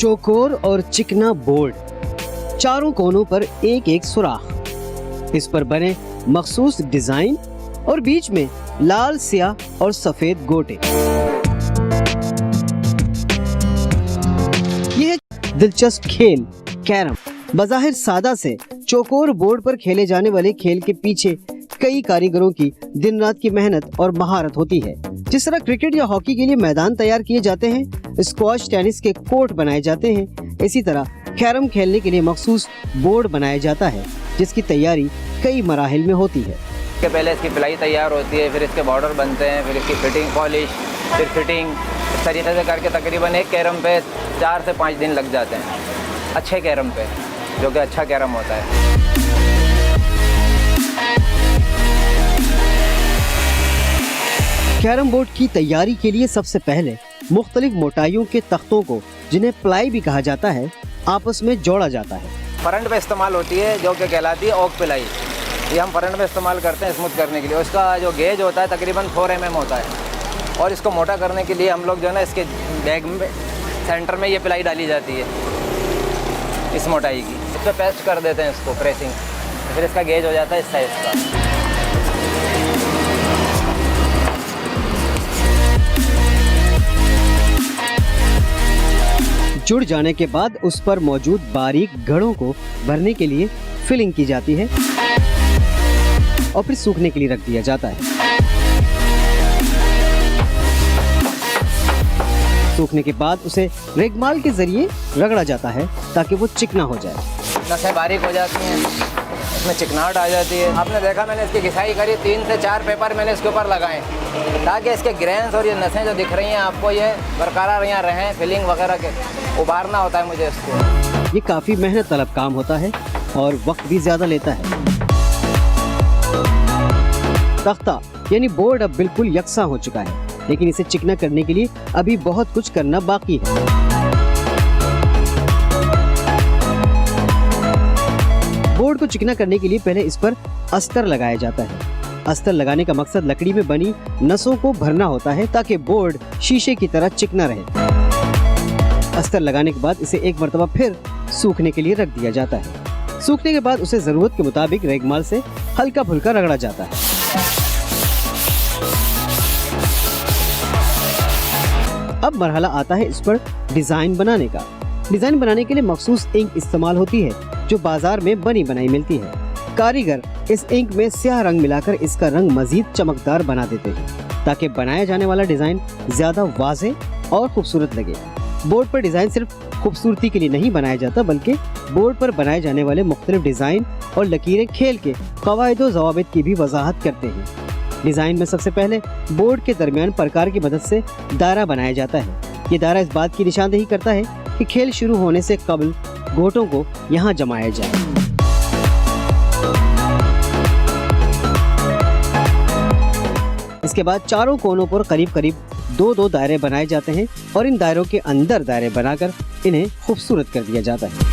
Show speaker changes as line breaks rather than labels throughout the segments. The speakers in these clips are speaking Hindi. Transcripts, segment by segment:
चौकोर और चिकना बोर्ड, चारों कोनों पर एक एक सुराख, इस पर बने मखसूस डिजाइन और बीच में लाल, स्याह और सफेद गोटे। यह दिलचस्प खेल कैरम बज़ाहिर सादा से चौकोर बोर्ड पर खेले जाने वाले खेल के पीछे कई कारीगरों की दिन रात की मेहनत और महारत होती है। जिस तरह क्रिकेट या हॉकी के लिए मैदान तैयार किए जाते हैं, स्क्वॉश, टेनिस के कोर्ट बनाए जाते हैं, इसी तरह कैरम खेलने के लिए मखसूस बोर्ड बनाया जाता है जिसकी तैयारी कई मराहिल में होती है।
इसके पहले इसकी पिलाई तैयार होती है, फिर इसके बॉर्डर बनते हैं, फिर इसकी फिटिंग, पॉलिश, फिर फिटिंग, इस तरीके से करके तकरीबन एक कैरम पे 4 से 5 दिन लग जाते हैं, अच्छे कैरम पे, जो कि अच्छा कैरम होता है।
कैरम बोर्ड की तैयारी के लिए सबसे पहले मुख्तलिफ मोटाइयों के तख्तों को, जिन्हें प्लाई भी कहा जाता है, आपस में जोड़ा जाता है।
फ्रंट पे इस्तेमाल होती है जो कि कहलाती है ओक पिलाई, ये हम फ्रंट में इस्तेमाल करते हैं स्मूथ करने के लिए। उसका जो गेज होता है तकरीबन 4 mm होता है, और इसको मोटा करने के लिए हम लोग जो है ना इसके बैग में सेंटर में ये पिलाई डाली जाती है इस मोटाई की, इस पर पेस्ट कर देते हैं इसको प्रेसिंग, फिर इसका गेज हो जाता है इस साइज़ का।
जुड़ जाने के बाद उस पर मौजूद बारीक घड़ों को भरने के लिए फिलिंग की जाती है और फिर सूखने के लिए रख दिया जाता है। सूखने के बाद उसे रेगमाल के जरिए रगड़ा जाता है ताकि वो चिकना हो जाए।
नसें बारीक हो जाती हैं, इसमें चिकनाहट आ जाती है। आपने देखा मैंने इसकी घिसाई करी, 3 से 4 पेपर मैंने इसके ऊपर लगाए ताकि इसके ग्रेन्स और ये नसें जो दिख रही हैं आपको ये बरकरार यहाँ रहें। फिलिंग वगैरह के उभारना होता है मुझे इसको।
ये काफ़ी मेहनत तलब काम होता है और वक्त भी ज़्यादा लेता है। तख्ता यानी बोर्ड अब बिल्कुल यकसा हो चुका है, लेकिन इसे चिकना करने के लिए अभी बहुत कुछ करना बाकी है। बोर्ड को चिकना करने के लिए पहले इस पर अस्तर लगाया जाता है। अस्तर लगाने का मकसद लकड़ी में बनी नसों को भरना होता है ताकि बोर्ड शीशे की तरह चिकना रहे। अस्तर लगाने के बाद इसे एक मरतबा फिर सूखने के लिए रख दिया जाता है। सूखने के बाद उसे जरूरत के मुताबिक रेगमाल से हल्का फुल्का रगड़ा जाता है। अब मरहला आता है इस पर डिजाइन बनाने का। डिजाइन बनाने के लिए मखसूस इंक इस्तेमाल होती है जो बाजार में बनी बनाई मिलती है। कारीगर इस इंक में स्याह रंग मिलाकर इसका रंग मजीद चमकदार बना देते हैं ताकि बनाया जाने वाला डिजाइन ज्यादा वाज़ेह और खूबसूरत लगे। बोर्ड पर डिजाइन सिर्फ खूबसूरती के लिए नहीं बनाया जाता, बल्कि बोर्ड पर बनाए जाने वाले मुख्तलिफ डिजाइन और लकीरें खेल के क़वाइद व ज़वाबित की भी वजाहत करते हैं। डिजाइन में सबसे पहले बोर्ड के दरमियान प्रकार की मदद से दायरा बनाया जाता है। ये दायरा इस बात की निशानदेही करता है कि खेल शुरू होने से कबल गोटों को यहाँ जमाया जाए। इसके बाद चारों कोनों पर करीब करीब 2-2 दायरे बनाए जाते हैं और इन दायरों के अंदर दायरे बनाकर इन्हें खूबसूरत कर दिया जाता है।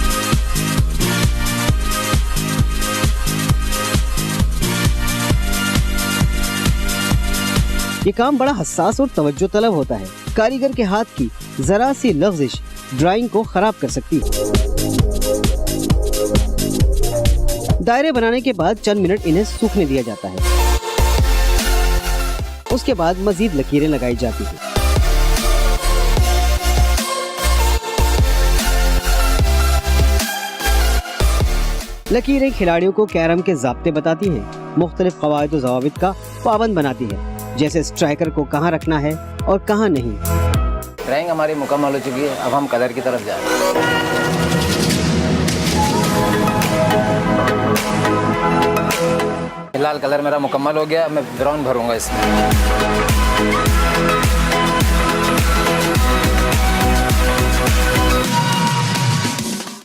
ये काम बड़ा हसास और तवज्जो तलब होता है। कारीगर के हाथ की जरा सी लफ्जिश ड्राइंग को खराब कर सकती है। दायरे बनाने के बाद चंद मिनट इन्हें सूखने दिया जाता है। उसके बाद मजीद लकीरें लगाई जाती हैं। लकीरें खिलाड़ियों को कैरम के ज़ाब्ते बताती हैं, मुख्तलिफ क़वाइद व ज़वाबित का पाबंद बनाती है, जैसे स्ट्राइकर को कहाँ रखना है और कहाँ नहीं।
ड्राइंग हमारी मुकम्मल हो चुकी है, अब हम कलर की तरफ जा रहे हैं। फिलहाल कलर मेरा मुकम्मल हो गया, मैं ब्राउन भरूंगा इसमें।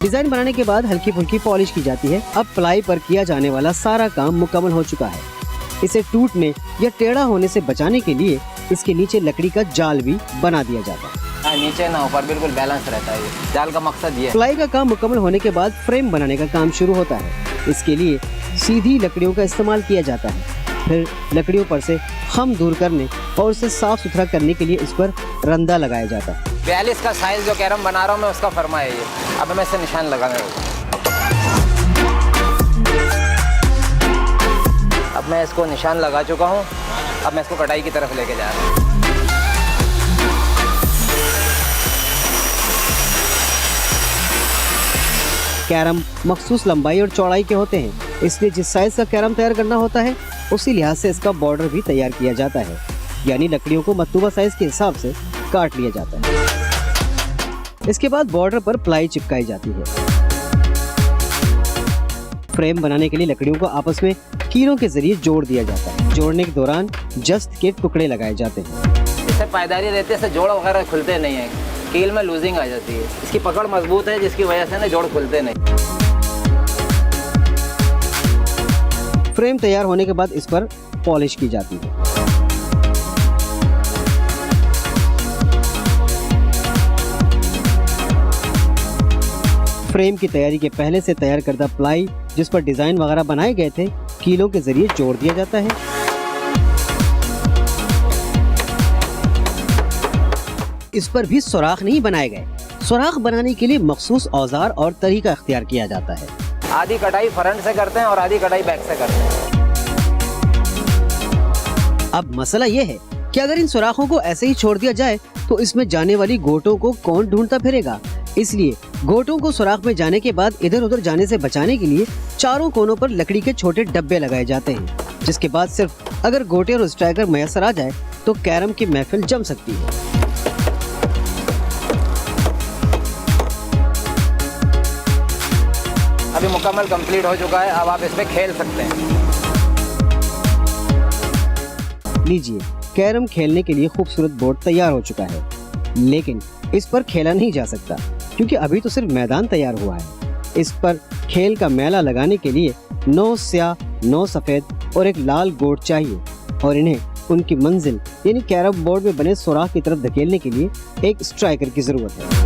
डिजाइन बनाने के बाद हल्की फुल्की पॉलिश की जाती है। अब प्लाई पर किया जाने वाला सारा काम मुकम्मल हो चुका है। इसे टूटने या टेढ़ा होने से बचाने के लिए इसके नीचे लकड़ी का जाल भी बना दिया जाता है।
नीचे ना ऊपर बिल्कुल बैलेंस रहता है। जाल का मकसद ये है।
प्लाई का काम मुकम्मल होने के बाद फ्रेम बनाने का काम शुरू होता है। इसके लिए सीधी लकड़ियों का इस्तेमाल किया जाता है। फिर लकड़ियों पर से खम दूर करने और उसे साफ सुथरा करने के लिए इस पर रंदा लगाया जाता है।
42 का साइज़ जो कैरम बना रहा हूँ मैं उसका फरमा है ये। अब मैं इसे निशान लगाने लगा। अब मैं इसको निशान लगा चुका हूँ। अब मैं इसको कटाई की तरफ लेके जा रहा हूँ।
कैरम मखसूस लंबाई और चौड़ाई के होते हैं, इसलिए जिस साइज का कैरम तैयार करना होता है उसी लिहाज से इसका बॉर्डर भी तैयार किया जाता है, यानी लकड़ियों को मतलूबा साइज के हिसाब से काट लिया जाता है। इसके बाद बॉर्डर पर प्लाई चिपकाई जाती है। फ्रेम बनाने के लिए लकड़ियों को आपस में कीलों के जरिए जोड़ दिया जाता है। जोड़ने के दौरान जस्त के टुकड़े लगाए जाते हैं।
इससे पायदारी रहती है, इससे जोड़ वगैरह खुलते नहीं है, कील में लूजिंग आ जाती है। इसकी पकड़ मजबूत है जिसकी वजह से ना जोड़ खुलते नहीं।
फ्रेम तैयार होने के बाद इस पर पॉलिश की जाती है। फ्रेम की तैयारी के पहले से तैयार करदा प्लाई जिस पर डिजाइन वगैरह बनाए गए थे कीलों के जरिए जोड़ दिया जाता है। इस पर भी सुराख नहीं बनाए गए। सुराख बनाने के लिए मखसूस औजार और तरीका इख्तियार किया जाता है।
आधी कटाई फ्रंट से करते हैं और आधी कटाई बैक से करते हैं।
अब मसला ये है कि अगर इन सुराखों को ऐसे ही छोड़ दिया जाए तो इसमें जाने वाली गोटों को कौन ढूंढता फिरेगा। इसलिए गोटों को सुराख में जाने के बाद इधर उधर जाने से बचाने के लिए चारों कोनों पर लकड़ी के छोटे डब्बे लगाए जाते हैं, जिसके बाद सिर्फ अगर गोटे और स्ट्राइकर मैसर आ जाए तो कैरम की महफिल जम सकती है।
अभी मुकम्मल कंप्लीट हो चुका है। अब आप इस पे खेल सकते हैं।
लीजिए, कैरम खेलने के लिए खूबसूरत बोर्ड तैयार हो चुका है, लेकिन इस पर खेला नहीं जा सकता क्योंकि अभी तो सिर्फ मैदान तैयार हुआ है। इस पर खेल का मेला लगाने के लिए 9 स्याह, 9 सफेद और एक लाल गोट चाहिए और इन्हें उनकी मंजिल यानी कैरम बोर्ड में बने सुराख की तरफ धकेलने के लिए एक स्ट्राइकर की जरूरत है।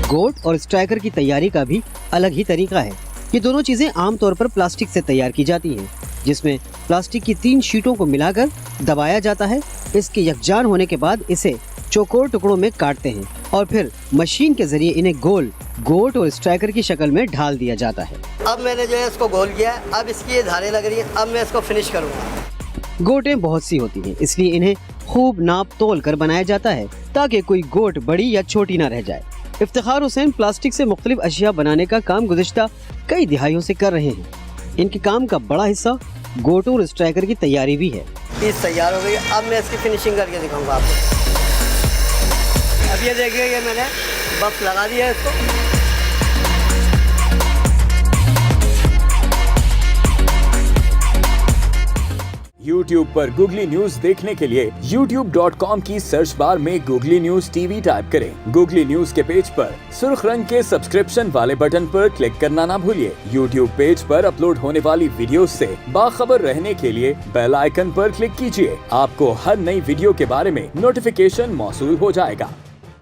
गोट और स्ट्राइकर की तैयारी का भी अलग ही तरीका है। ये दोनों चीजें आमतौर पर प्लास्टिक से तैयार की जाती हैं, जिसमें प्लास्टिक की 3 शीटों को मिलाकर दबाया जाता है। इसके यकजान होने के बाद इसे चौकोर टुकड़ों में काटते हैं और फिर मशीन के जरिए इन्हें गोल गोट और स्ट्राइकर की शक्ल में ढाल दिया जाता है।
अब मैंने जो है इसको गोल किया है, अब इसकी ये धारें लग रही है, अब मैं इसको फिनिश करूँगा।
गोटें बहुत सी होती हैं, इसलिए इन्हें खूब नाप तोल कर बनाया जाता है ताकि कोई गोट बड़ी या छोटी ना रह जाए। इफ्तिखार हुसैन प्लास्टिक से मुख्तलिफ अशिया बनाने का काम गुज़िश्ता कई दिहाइयों से कर रहे हैं। इनके काम का बड़ा हिस्सा गोटों और स्ट्राइकर की तैयारी भी है।
पीस तैयार हो गई, अब मैं इसकी फिनिशिंग करके दिखाऊंगा आपको। अब ये देखिए, ये मैंने बक्स लगा दिया है इसको।
YouTube पर गूगली न्यूज देखने के लिए youtube.com की सर्च बार में गूगली न्यूज टीवी टाइप करें। गूगली न्यूज के पेज पर सुर्ख रंग के सब्सक्रिप्शन वाले बटन पर क्लिक करना ना भूलिए। YouTube पेज पर अपलोड होने वाली वीडियोस से बाखबर रहने के लिए बेल आइकन पर क्लिक कीजिए। आपको हर नई वीडियो के बारे में नोटिफिकेशन मौसूल हो जाएगा।